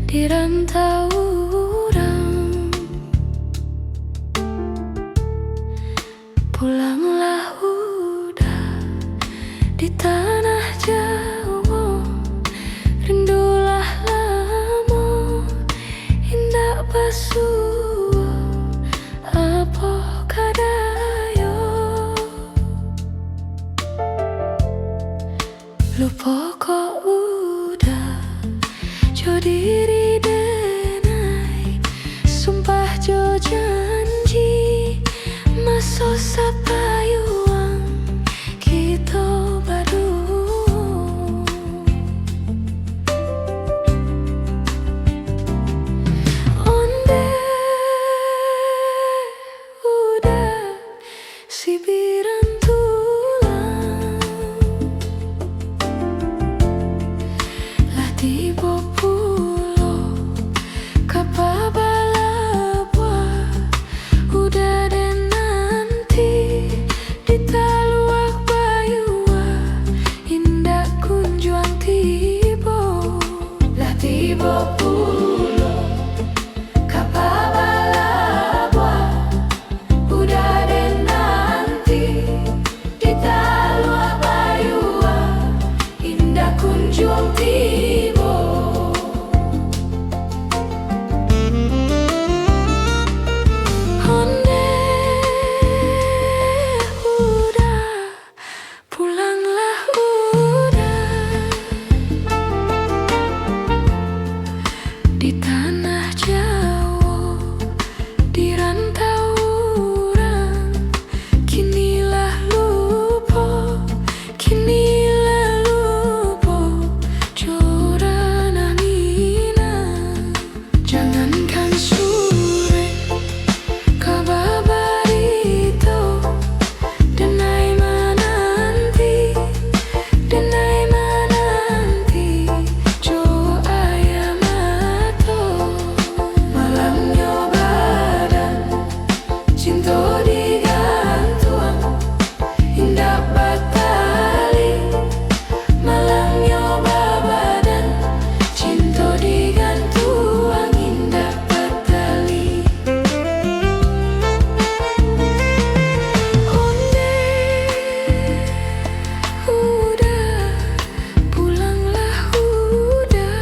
di rantau orang. Pulanglah udah di tanah Jawa, rindulah lamo indak basuh apa kadayo. Lupa kok udah jo diri denai, sumpah jo janji maso sapayuang kita baru. Onde udah sibiran tulang lah tiba pulo kapabalabwa, udah deh nanti di taluak bayua indah kunjuang tiba. Lah tiba pulo kapabalabwa, udah deh nanti di taluak bayua indah kunjuang tiba. Onde udah pulanglah udah di tanah Jawa, di rantau orang. Kinilah lupa, kinilah lupa corana nina. Jangankan sore kabar barito, denai mananti, denai mananti jo ayam ato. Malamnya badan cinta digantuang indah batali. Malamnya badan cinta digantuang indah batali. Onde udah pulanglah udah.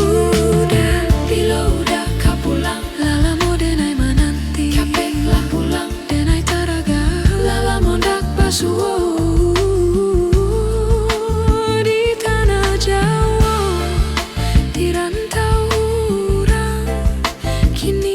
Udah bila udah kau pulang, lala mau denai mananti. Kapeklah pulang denai taraga, lala mau dak basuh di tanah Jawa, di rantau orang. Kini